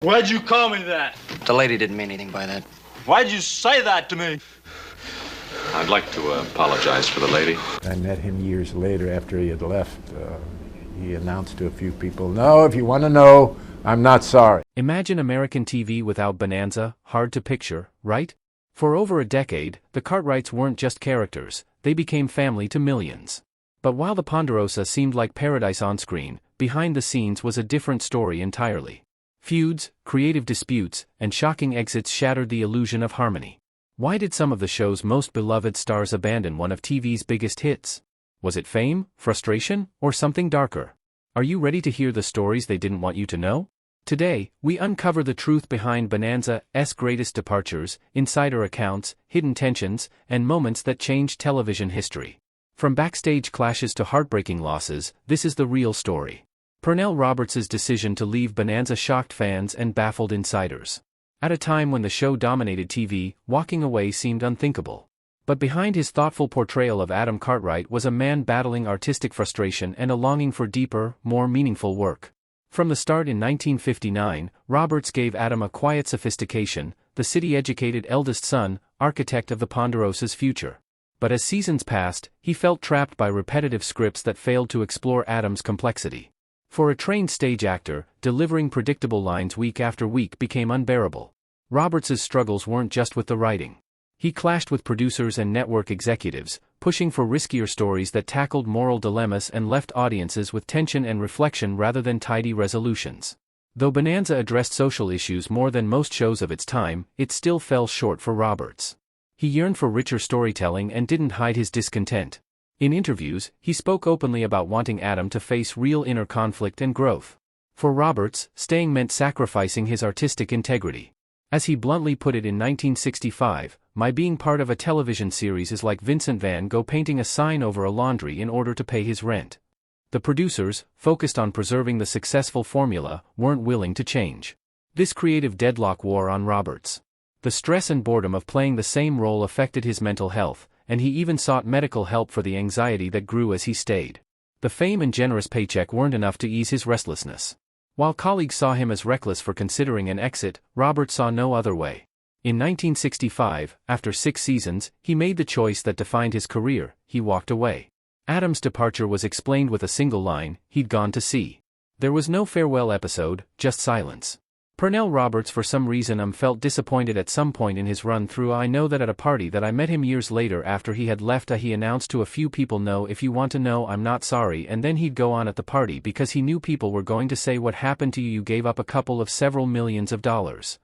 Why'd you call me that? The lady didn't mean anything by that. Why'd you say that to me? I'd like to apologize for the lady. I met him years later after he had left. He announced to a few people, "No, if you want to know, I'm not sorry." Imagine American TV without Bonanza, hard to picture, right? For over a decade, the Cartwrights weren't just characters, they became family to millions. But while the Ponderosa seemed like paradise on screen, behind the scenes was a different story entirely. Feuds, creative disputes, and shocking exits shattered the illusion of harmony. Why did some of the show's most beloved stars abandon one of TV's biggest hits? Was it fame, frustration, or something darker? Are you ready to hear the stories they didn't want you to know? Today, we uncover the truth behind Bonanza's greatest departures, insider accounts, hidden tensions, and moments that changed television history. From backstage clashes to heartbreaking losses, this is the real story. Pernell Roberts' decision to leave Bonanza shocked fans and baffled insiders. At a time when the show dominated TV, walking away seemed unthinkable. But behind his thoughtful portrayal of Adam Cartwright was a man battling artistic frustration and a longing for deeper, more meaningful work. From the start in 1959, Roberts gave Adam a quiet sophistication, the city-educated eldest son, architect of the Ponderosa's future. But as seasons passed, he felt trapped by repetitive scripts that failed to explore Adam's complexity. For a trained stage actor, delivering predictable lines week after week became unbearable. Roberts's struggles weren't just with the writing. He clashed with producers and network executives, pushing for riskier stories that tackled moral dilemmas and left audiences with tension and reflection rather than tidy resolutions. Though Bonanza addressed social issues more than most shows of its time, it still fell short for Roberts. He yearned for richer storytelling and didn't hide his discontent. In interviews, he spoke openly about wanting Adam to face real inner conflict and growth. For Roberts, staying meant sacrificing his artistic integrity. As he bluntly put it in 1965, "My being part of a television series is like Vincent van Gogh painting a sign over a laundry in order to pay his rent." The producers, focused on preserving the successful formula, weren't willing to change. This creative deadlock wore on Roberts. The stress and boredom of playing the same role affected his mental health, and he even sought medical help for the anxiety that grew as he stayed. The fame and generous paycheck weren't enough to ease his restlessness. While colleagues saw him as reckless for considering an exit, Roberts saw no other way. In 1965, after 6 seasons, he made the choice that defined his career: he walked away. Adam's departure was explained with a single line: he'd gone to sea. There was no farewell episode, just silence. Pernell Roberts for some reason felt disappointed at some point in his run through. "I know that at a party that I met him years later after he had left, he announced to a few people, 'No, if you want to know, I'm not sorry,' and then he'd go on at the party because he knew people were going to say, 'What happened to you? You gave up a couple of several millions of dollars.'"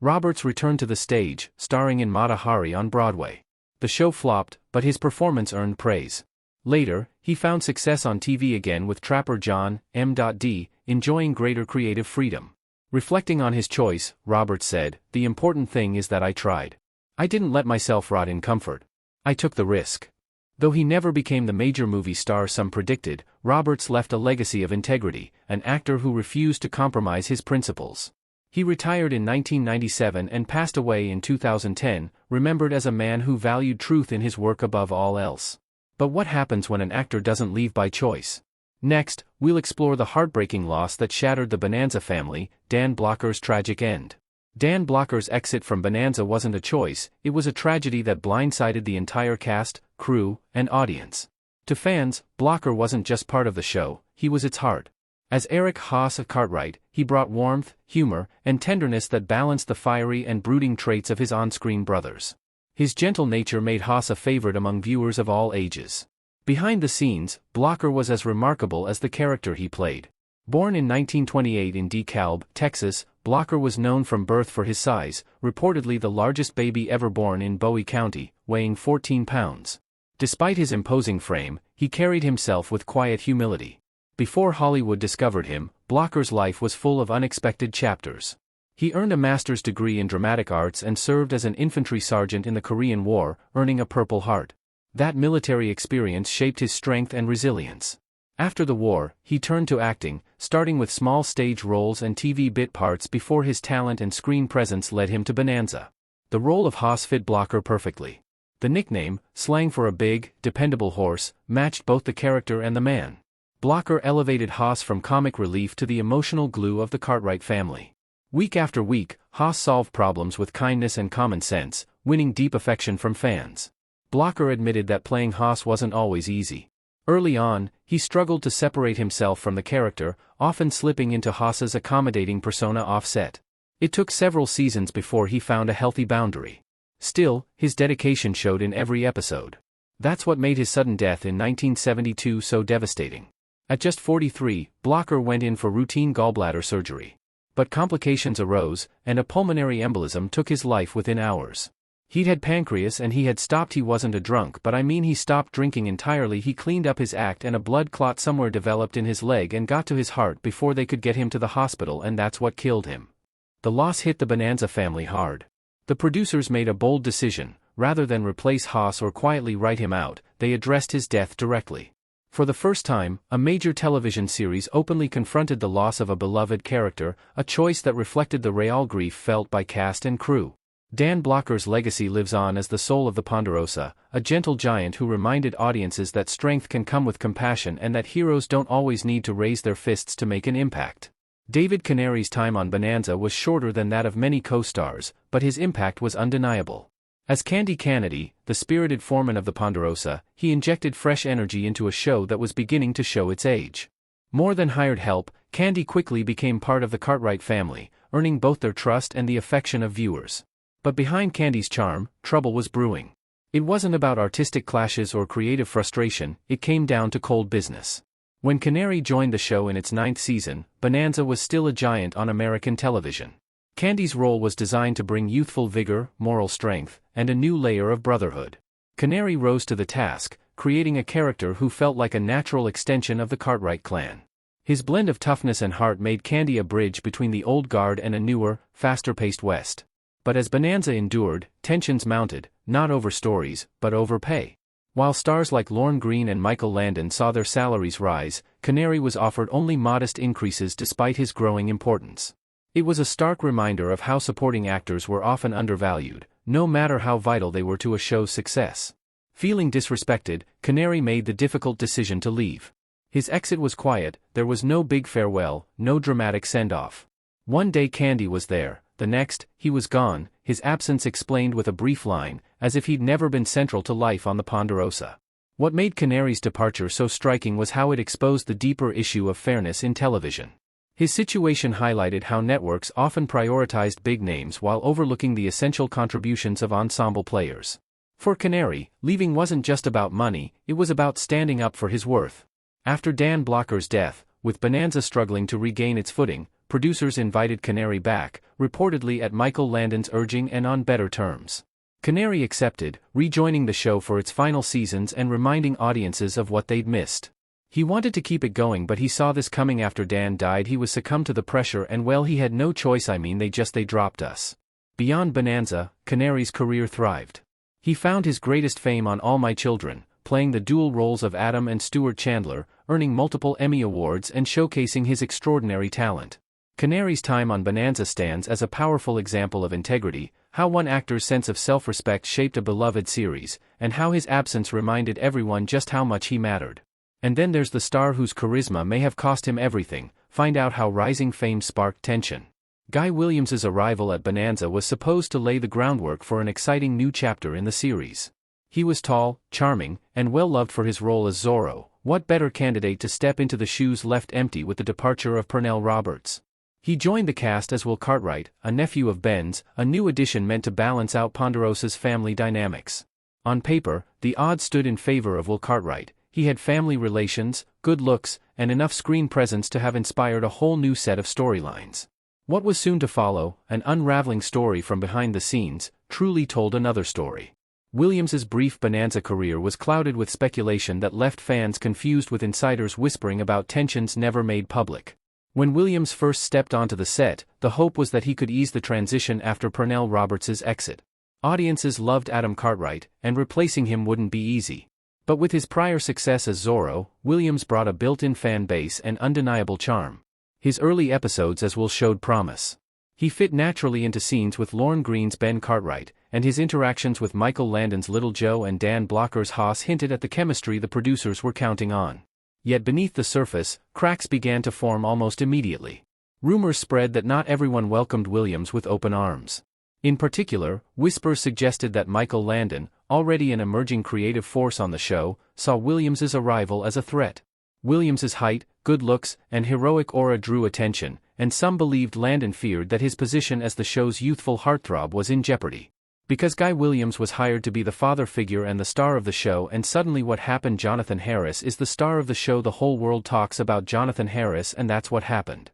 Roberts returned to the stage, starring in Mata Hari on Broadway. The show flopped, but his performance earned praise. Later, he found success on TV again with Trapper John M.D., enjoying greater creative freedom. Reflecting on his choice, Roberts said, "The important thing is that I tried. I didn't let myself rot in comfort. I took the risk." Though he never became the major movie star some predicted, Roberts left a legacy of integrity, an actor who refused to compromise his principles. He retired in 1997 and passed away in 2010, remembered as a man who valued truth in his work above all else. But what happens when an actor doesn't leave by choice? Next, we'll explore the heartbreaking loss that shattered the Bonanza family, Dan Blocker's tragic end. Dan Blocker's exit from Bonanza wasn't a choice, it was a tragedy that blindsided the entire cast, crew, and audience. To fans, Blocker wasn't just part of the show, he was its heart. As Eric Haas of Cartwright, he brought warmth, humor, and tenderness that balanced the fiery and brooding traits of his on-screen brothers. His gentle nature made Haas a favorite among viewers of all ages. Behind the scenes, Blocker was as remarkable as the character he played. Born in 1928 in DeKalb, Texas, Blocker was known from birth for his size, reportedly the largest baby ever born in Bowie County, weighing 14 pounds. Despite his imposing frame, he carried himself with quiet humility. Before Hollywood discovered him, Blocker's life was full of unexpected chapters. He earned a master's degree in dramatic arts and served as an infantry sergeant in the Korean War, earning a Purple Heart. That military experience shaped his strength and resilience. After the war, he turned to acting, starting with small stage roles and TV bit parts before his talent and screen presence led him to Bonanza. The role of Haas fit Blocker perfectly. The nickname, slang for a big, dependable horse, matched both the character and the man. Blocker elevated Haas from comic relief to the emotional glue of the Cartwright family. Week after week, Haas solved problems with kindness and common sense, winning deep affection from fans. Blocker admitted that playing Haas wasn't always easy. Early on, he struggled to separate himself from the character, often slipping into Haas's accommodating persona off-set. It took several seasons before he found a healthy boundary. Still, his dedication showed in every episode. That's what made his sudden death in 1972 so devastating. At just 43, Blocker went in for routine gallbladder surgery. But complications arose, and a pulmonary embolism took his life within hours. He'd had pancreas and he had stopped. He wasn't a drunk, but I mean he stopped drinking entirely. He cleaned up his act and a blood clot somewhere developed in his leg and got to his heart before they could get him to the hospital, and that's what killed him. The loss hit the Bonanza family hard. The producers made a bold decision. Rather than replace Haas or quietly write him out, they addressed his death directly. For the first time, a major television series openly confronted the loss of a beloved character, a choice that reflected the real grief felt by cast and crew. Dan Blocker's legacy lives on as the soul of the Ponderosa, a gentle giant who reminded audiences that strength can come with compassion and that heroes don't always need to raise their fists to make an impact. David Canary's time on Bonanza was shorter than that of many co-stars, but his impact was undeniable. As Candy Kennedy, the spirited foreman of the Ponderosa, he injected fresh energy into a show that was beginning to show its age. More than hired help, Candy quickly became part of the Cartwright family, earning both their trust and the affection of viewers. But behind Candy's charm, trouble was brewing. It wasn't about artistic clashes or creative frustration, it came down to cold business. When Canary joined the show in its 9th season, Bonanza was still a giant on American television. Candy's role was designed to bring youthful vigor, moral strength, and a new layer of brotherhood. Canary rose to the task, creating a character who felt like a natural extension of the Cartwright clan. His blend of toughness and heart made Candy a bridge between the old guard and a newer, faster-paced West. But as Bonanza endured, tensions mounted, not over stories, but over pay. While stars like Lorne Greene and Michael Landon saw their salaries rise, Canary was offered only modest increases despite his growing importance. It was a stark reminder of how supporting actors were often undervalued, no matter how vital they were to a show's success. Feeling disrespected, Canary made the difficult decision to leave. His exit was quiet, there was no big farewell, no dramatic send-off. One day Candy was there, the next, he was gone, his absence explained with a brief line, as if he'd never been central to life on the Ponderosa. What made Canary's departure so striking was how it exposed the deeper issue of fairness in television. His situation highlighted how networks often prioritized big names while overlooking the essential contributions of ensemble players. For Canary, leaving wasn't just about money, it was about standing up for his worth. After Dan Blocker's death, with Bonanza struggling to regain its footing, producers invited Canary back, reportedly at Michael Landon's urging and on better terms. Canary accepted, rejoining the show for its final seasons and reminding audiences of what they'd missed. He wanted to keep it going, but he saw this coming. After Dan died, he was succumbed to the pressure, and well, he had no choice. They dropped us. Beyond Bonanza, Canary's career thrived. He found his greatest fame on All My Children, playing the dual roles of Adam and Stuart Chandler, earning multiple Emmy Awards and showcasing his extraordinary talent. Canary's time on Bonanza stands as a powerful example of integrity, how one actor's sense of self-respect shaped a beloved series, and how his absence reminded everyone just how much he mattered. And then there's the star whose charisma may have cost him everything. Find out how rising fame sparked tension. Guy Williams's arrival at Bonanza was supposed to lay the groundwork for an exciting new chapter in the series. He was tall, charming, and well-loved for his role as Zorro. What better candidate to step into the shoes left empty with the departure of Pernell Roberts? He joined the cast as Will Cartwright, a nephew of Ben's, a new addition meant to balance out Ponderosa's family dynamics. On paper, the odds stood in favor of Will Cartwright. He had family relations, good looks, and enough screen presence to have inspired a whole new set of storylines. What was soon to follow, an unraveling story from behind the scenes, truly told another story. Williams's brief Bonanza career was clouded with speculation that left fans confused, with insiders whispering about tensions never made public. When Williams first stepped onto the set, the hope was that he could ease the transition after Pernell Roberts' exit. Audiences loved Adam Cartwright, and replacing him wouldn't be easy. But with his prior success as Zorro, Williams brought a built-in fan base and undeniable charm. His early episodes as Will showed promise. He fit naturally into scenes with Lorne Greene's Ben Cartwright, and his interactions with Michael Landon's Little Joe and Dan Blocker's Haas hinted at the chemistry the producers were counting on. Yet beneath the surface, cracks began to form almost immediately. Rumors spread that not everyone welcomed Williams with open arms. In particular, whispers suggested that Michael Landon, already an emerging creative force on the show, saw Williams's arrival as a threat. Williams's height, good looks, and heroic aura drew attention, and some believed Landon feared that his position as the show's youthful heartthrob was in jeopardy. Because Guy Williams was hired to be the father figure and the star of the show, and suddenly what happened? Jonathan Harris is the star of the show. The whole world talks about Jonathan Harris, and that's what happened.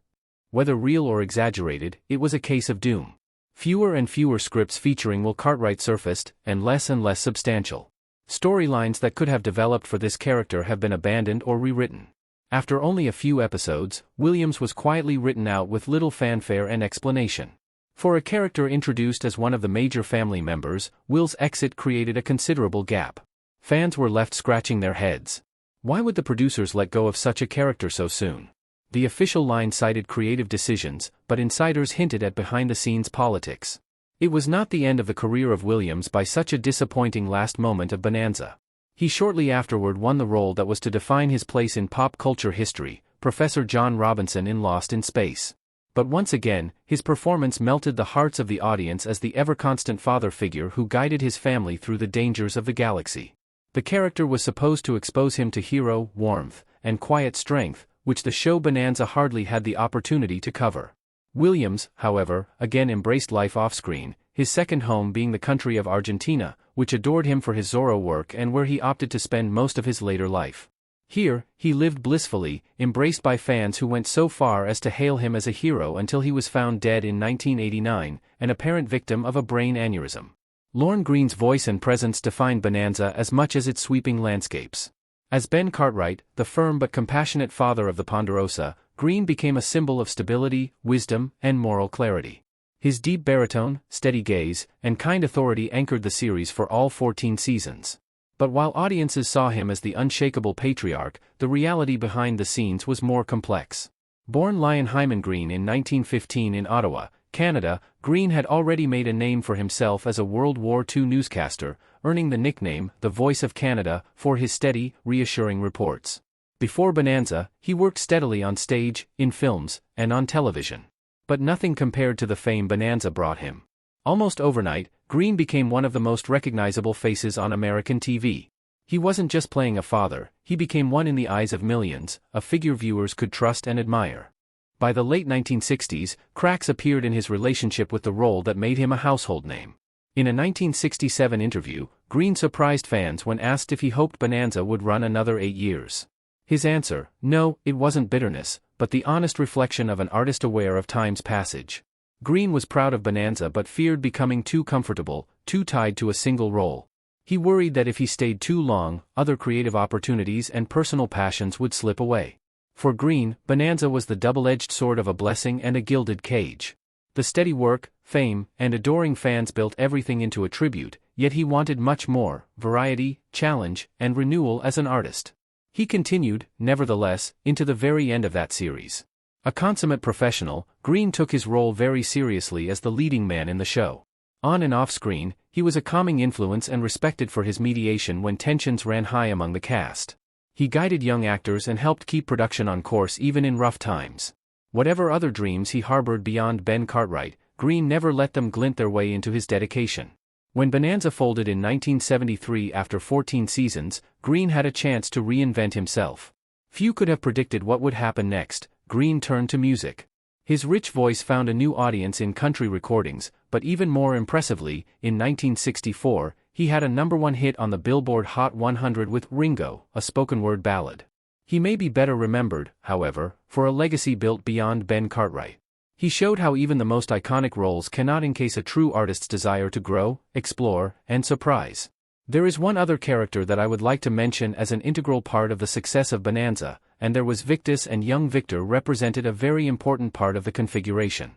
Whether real or exaggerated, it was a case of doom. Fewer and fewer scripts featuring Will Cartwright surfaced, and less substantial. Storylines that could have developed for this character have been abandoned or rewritten. After only a few episodes, Williams was quietly written out with little fanfare and explanation. For a character introduced as one of the major family members, Will's exit created a considerable gap. Fans were left scratching their heads. Why would the producers let go of such a character so soon? The official line cited creative decisions, but insiders hinted at behind-the-scenes politics. It was not the end of the career of Williams by such a disappointing last moment of Bonanza. He shortly afterward won the role that was to define his place in pop culture history, Professor John Robinson in Lost in Space. But once again, his performance melted the hearts of the audience as the ever-constant father figure who guided his family through the dangers of the galaxy. The character was supposed to expose him to hero warmth and quiet strength, which the show Bonanza hardly had the opportunity to cover. Williams, however, again embraced life off-screen, his second home being the country of Argentina, which adored him for his Zorro work and where he opted to spend most of his later life. Here, he lived blissfully, embraced by fans who went so far as to hail him as a hero until he was found dead in 1989, an apparent victim of a brain aneurysm. Lorne Greene's voice and presence defined Bonanza as much as its sweeping landscapes. As Ben Cartwright, the firm but compassionate father of the Ponderosa, Greene became a symbol of stability, wisdom, and moral clarity. His deep baritone, steady gaze, and kind authority anchored the series for all 14 seasons. But while audiences saw him as the unshakable patriarch, the reality behind the scenes was more complex. Born Lyon Hyman Greene in 1915 in Ottawa, Canada, Greene had already made a name for himself as a World War II newscaster, earning the nickname, the Voice of Canada, for his steady, reassuring reports. Before Bonanza, he worked steadily on stage, in films, and on television. But nothing compared to the fame Bonanza brought him. Almost overnight, Greene became one of the most recognizable faces on American TV. He wasn't just playing a father, he became one in the eyes of millions, a figure viewers could trust and admire. By the late 1960s, cracks appeared in his relationship with the role that made him a household name. In a 1967 interview, Greene surprised fans when asked if he hoped Bonanza would run another 8 years. His answer, no, it wasn't bitterness, but the honest reflection of an artist aware of time's passage. Greene was proud of Bonanza but feared becoming too comfortable, too tied to a single role. He worried that if he stayed too long, other creative opportunities and personal passions would slip away. For Greene, Bonanza was the double-edged sword of a blessing and a gilded cage. The steady work, fame, and adoring fans built everything into a tribute, yet he wanted much more: variety, challenge, and renewal as an artist. He continued, nevertheless, into the very end of that series. A consummate professional, Greene took his role very seriously as the leading man in the show. On and off screen, he was a calming influence and respected for his mediation when tensions ran high among the cast. He guided young actors and helped keep production on course even in rough times. Whatever other dreams he harbored beyond Ben Cartwright, Greene never let them glint their way into his dedication. When Bonanza folded in 1973 after 14 seasons, Greene had a chance to reinvent himself. Few could have predicted what would happen next. Greene turned to music. His rich voice found a new audience in country recordings, but even more impressively, in 1964, he had a #1 hit on the Billboard Hot 100 with Ringo, a spoken-word ballad. He may be better remembered, however, for a legacy built beyond Ben Cartwright. He showed how even the most iconic roles cannot encase a true artist's desire to grow, explore, and surprise. There is one other character that I would like to mention as an integral part of the success of Bonanza, and there was Victus, and young Victor represented a very important part of the configuration.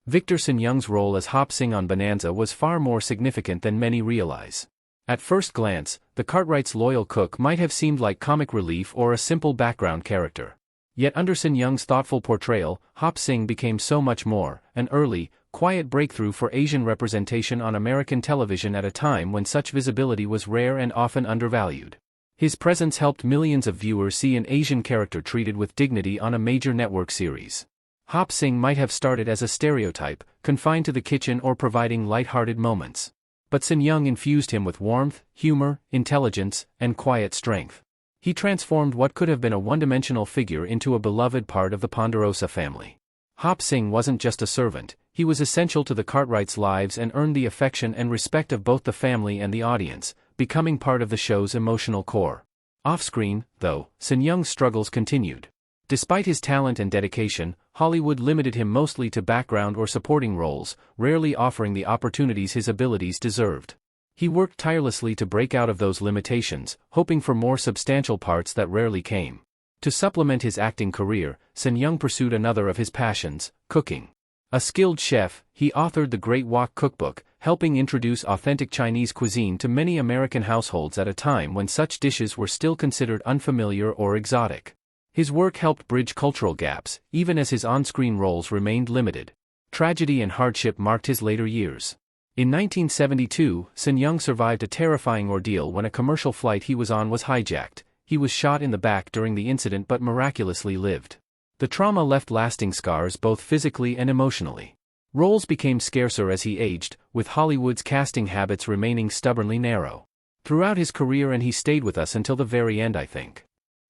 Victor Sun Young's role as Hop Sing on Bonanza was far more significant than many realize. At first glance, the Cartwright's loyal cook might have seemed like comic relief or a simple background character. Yet under Sun Young's thoughtful portrayal, Hop Sing became so much more, an early, quiet breakthrough for Asian representation on American television at a time when such visibility was rare and often undervalued. His presence helped millions of viewers see an Asian character treated with dignity on a major network series. Hop Sing might have started as a stereotype, confined to the kitchen or providing light-hearted moments. But Sin Young infused him with warmth, humor, intelligence, and quiet strength. He transformed what could have been a one-dimensional figure into a beloved part of the Ponderosa family. Hop Sing wasn't just a servant, he was essential to the Cartwrights' lives and earned the affection and respect of both the family and the audience, becoming part of the show's emotional core. Off-screen, though, Sin Young's struggles continued. Despite his talent and dedication, Hollywood limited him mostly to background or supporting roles, rarely offering the opportunities his abilities deserved. He worked tirelessly to break out of those limitations, hoping for more substantial parts that rarely came. To supplement his acting career, Sin Young pursued another of his passions, cooking. A skilled chef, he authored the Great Wok Cookbook, helping introduce authentic Chinese cuisine to many American households at a time when such dishes were still considered unfamiliar or exotic. His work helped bridge cultural gaps, even as his on-screen roles remained limited. Tragedy and hardship marked his later years. In 1972, Sin Young survived a terrifying ordeal when a commercial flight he was on was hijacked. He was shot in the back during the incident but miraculously lived. The trauma left lasting scars both physically and emotionally. Roles became scarcer as he aged, with Hollywood's casting habits remaining stubbornly narrow. Throughout his career, and he stayed with us until the very end, I think.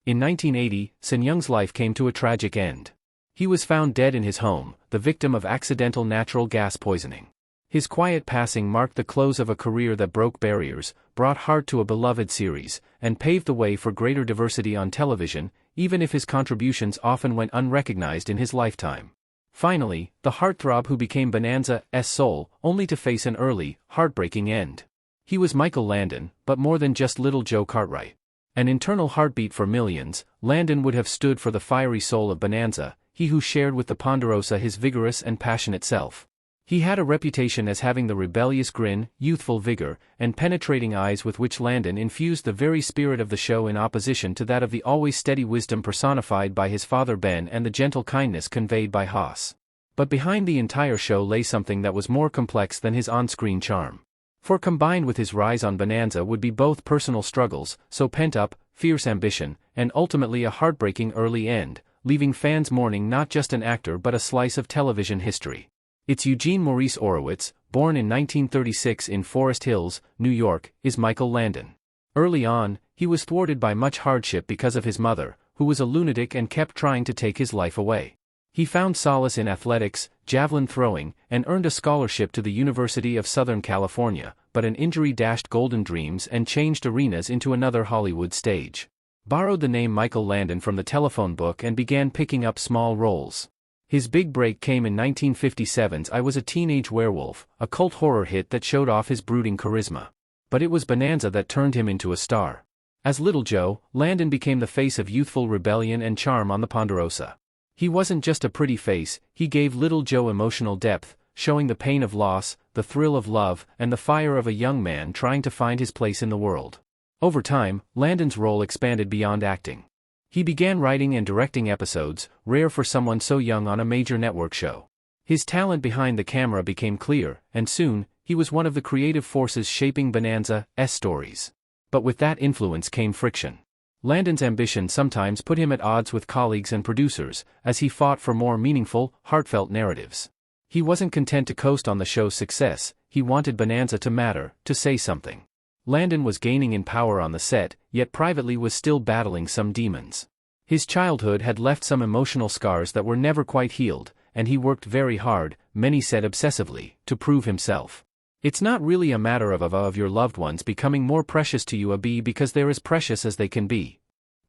In 1980, Sin Young's life came to a tragic end. He was found dead in his home, the victim of accidental natural gas poisoning. His quiet passing marked the close of a career that broke barriers, brought heart to a beloved series, and paved the way for greater diversity on television, even if his contributions often went unrecognized in his lifetime. Finally, the heartthrob who became Bonanza's soul, only to face an early, heartbreaking end. He was Michael Landon, but more than just Little Joe Cartwright. An internal heartbeat for millions, Landon would have stood for the fiery soul of Bonanza, he who shared with the Ponderosa his vigorous and passionate self. He had a reputation as having the rebellious grin, youthful vigor, and penetrating eyes with which Landon infused the very spirit of the show, in opposition to that of the always steady wisdom personified by his father Ben and the gentle kindness conveyed by Haas. But behind the entire show lay something that was more complex than his on-screen charm. For combined with his rise on Bonanza would be both personal struggles, so pent-up, fierce ambition, and ultimately a heartbreaking early end, leaving fans mourning not just an actor but a slice of television history. It's Eugene Maurice Orowitz, born in 1936 in Forest Hills, New York, is Michael Landon. Early on, he was thwarted by much hardship because of his mother, who was a lunatic and kept trying to take his life away. He found solace in athletics, javelin throwing, and earned a scholarship to the University of Southern California, but an injury dashed golden dreams and changed arenas into another Hollywood stage. Borrowed the name Michael Landon from the telephone book and began picking up small roles. His big break came in 1957's I Was a Teenage Werewolf, a cult horror hit that showed off his brooding charisma. But it was Bonanza that turned him into a star. As Little Joe, Landon became the face of youthful rebellion and charm on the Ponderosa. He wasn't just a pretty face, he gave Little Joe emotional depth, showing the pain of loss, the thrill of love, and the fire of a young man trying to find his place in the world. Over time, Landon's role expanded beyond acting. He began writing and directing episodes, rare for someone so young on a major network show. His talent behind the camera became clear, and soon, he was one of the creative forces shaping Bonanza's stories. But with that influence came friction. Landon's ambition sometimes put him at odds with colleagues and producers, as he fought for more meaningful, heartfelt narratives. He wasn't content to coast on the show's success, he wanted Bonanza to matter, to say something. Landon was gaining in power on the set, yet privately was still battling some demons. His childhood had left some emotional scars that were never quite healed, and he worked very hard, many said obsessively, to prove himself. It's not really a matter of your loved ones becoming more precious to you because they're as precious as they can be.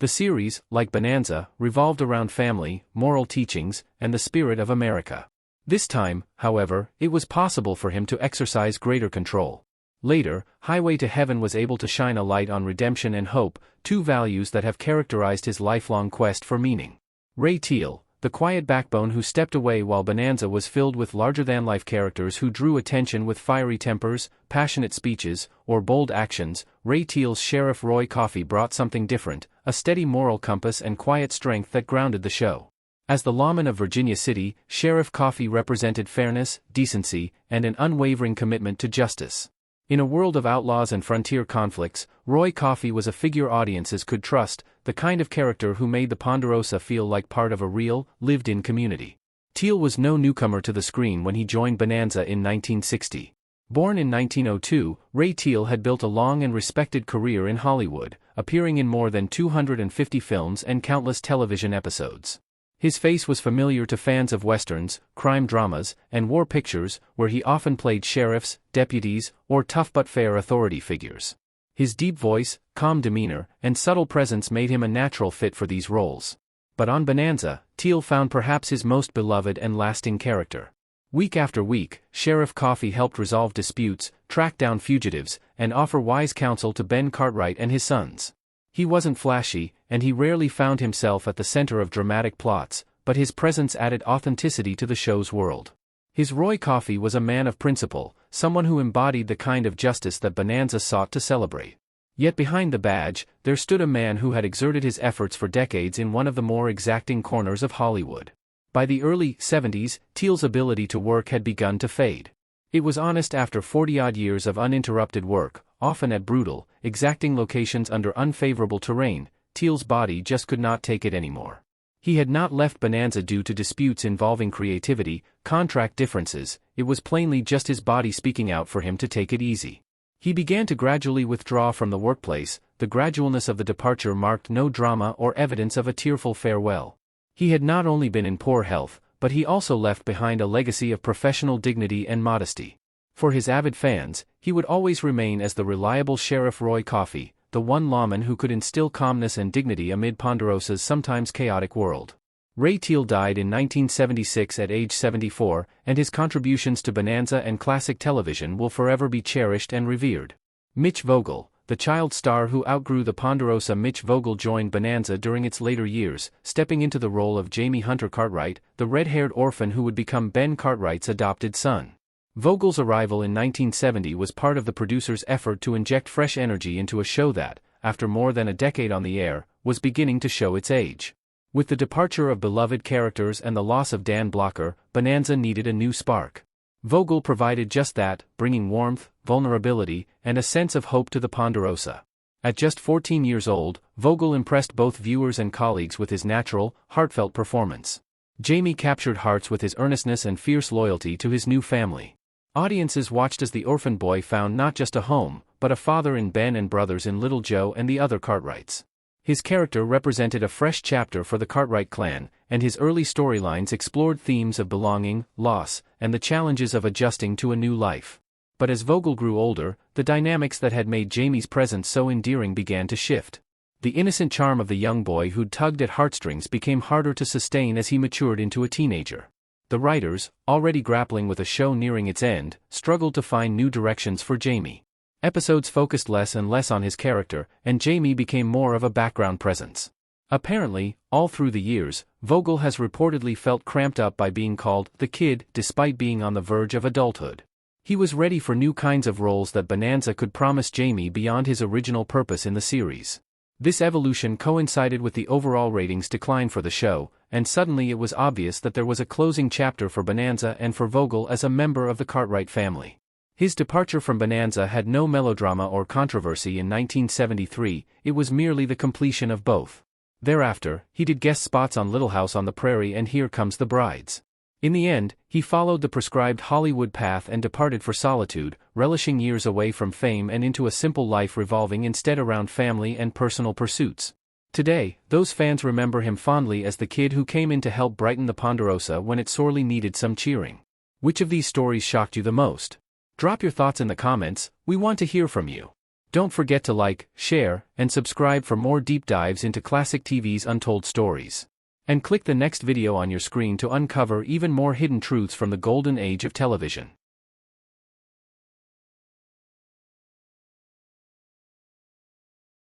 The series, like Bonanza, revolved around family, moral teachings, and the spirit of America. This time, however, it was possible for him to exercise greater control. Later, Highway to Heaven was able to shine a light on redemption and hope, two values that have characterized his lifelong quest for meaning. Ray Teal, the quiet backbone who stepped away while Bonanza was filled with larger-than-life characters who drew attention with fiery tempers, passionate speeches, or bold actions, Ray Teal's Sheriff Roy Coffey brought something different, a steady moral compass and quiet strength that grounded the show. As the lawman of Virginia City, Sheriff Coffey represented fairness, decency, and an unwavering commitment to justice. In a world of outlaws and frontier conflicts, Roy Coffey was a figure audiences could trust, the kind of character who made the Ponderosa feel like part of a real, lived-in community. Teal was no newcomer to the screen when he joined Bonanza in 1960. Born in 1902, Ray Teal had built a long and respected career in Hollywood, appearing in more than 250 films and countless television episodes. His face was familiar to fans of westerns, crime dramas, and war pictures, where he often played sheriffs, deputies, or tough but fair authority figures. His deep voice, calm demeanor, and subtle presence made him a natural fit for these roles. But on Bonanza, Teal found perhaps his most beloved and lasting character. Week after week, Sheriff Coffey helped resolve disputes, track down fugitives, and offer wise counsel to Ben Cartwright and his sons. He wasn't flashy, and he rarely found himself at the center of dramatic plots, but his presence added authenticity to the show's world. His Roy Coffey was a man of principle, someone who embodied the kind of justice that Bonanza sought to celebrate. Yet behind the badge, there stood a man who had exerted his efforts for decades in one of the more exacting corners of Hollywood. By the early 70s, Teal's ability to work had begun to fade. It was honest after 40-odd years of uninterrupted work, often at brutal, exacting locations under unfavorable terrain. Teal's body just could not take it anymore. He had not left Bonanza due to disputes involving creativity, contract differences. It was plainly just his body speaking out for him to take it easy. He began to gradually withdraw from the workplace. The gradualness of the departure marked no drama or evidence of a tearful farewell. He had not only been in poor health, but he also left behind a legacy of professional dignity and modesty. For his avid fans, he would always remain as the reliable Sheriff Roy Coffey, the one lawman who could instill calmness and dignity amid Ponderosa's sometimes chaotic world. Ray Teal died in 1976 at age 74, and his contributions to Bonanza and classic television will forever be cherished and revered. Mitch Vogel, the child star who outgrew the Ponderosa. Mitch Vogel joined Bonanza during its later years, stepping into the role of Jamie Hunter Cartwright, the red-haired orphan who would become Ben Cartwright's adopted son. Vogel's arrival in 1970 was part of the producer's effort to inject fresh energy into a show that, after more than a decade on the air, was beginning to show its age. With the departure of beloved characters and the loss of Dan Blocker, Bonanza needed a new spark. Vogel provided just that, bringing warmth, vulnerability, and a sense of hope to the Ponderosa. At just 14 years old, Vogel impressed both viewers and colleagues with his natural, heartfelt performance. Jamie captured hearts with his earnestness and fierce loyalty to his new family. Audiences watched as the orphan boy found not just a home, but a father in Ben and brothers in Little Joe and the other Cartwrights. His character represented a fresh chapter for the Cartwright clan, and his early storylines explored themes of belonging, loss, and the challenges of adjusting to a new life. But as Vogel grew older, the dynamics that had made Jamie's presence so endearing began to shift. The innocent charm of the young boy who'd tugged at heartstrings became harder to sustain as he matured into a teenager. The writers, already grappling with a show nearing its end, struggled to find new directions for Jamie. Episodes focused less and less on his character, and Jamie became more of a background presence. Apparently, all through the years, Vogel has reportedly felt cramped up by being called the kid despite being on the verge of adulthood. He was ready for new kinds of roles that Bonanza could promise Jamie beyond his original purpose in the series. This evolution coincided with the overall ratings decline for the show, and suddenly it was obvious that there was a closing chapter for Bonanza and for Vogel as a member of the Cartwright family. His departure from Bonanza had no melodrama or controversy in 1973, it was merely the completion of both. Thereafter, he did guest spots on Little House on the Prairie and Here Comes the Brides. In the end, he followed the prescribed Hollywood path and departed for solitude, relishing years away from fame and into a simple life revolving instead around family and personal pursuits. Today, those fans remember him fondly as the kid who came in to help brighten the Ponderosa when it sorely needed some cheering. Which of these stories shocked you the most? Drop your thoughts in the comments, we want to hear from you. Don't forget to like, share, and subscribe for more deep dives into classic TV's untold stories. And click the next video on your screen to uncover even more hidden truths from the golden age of television.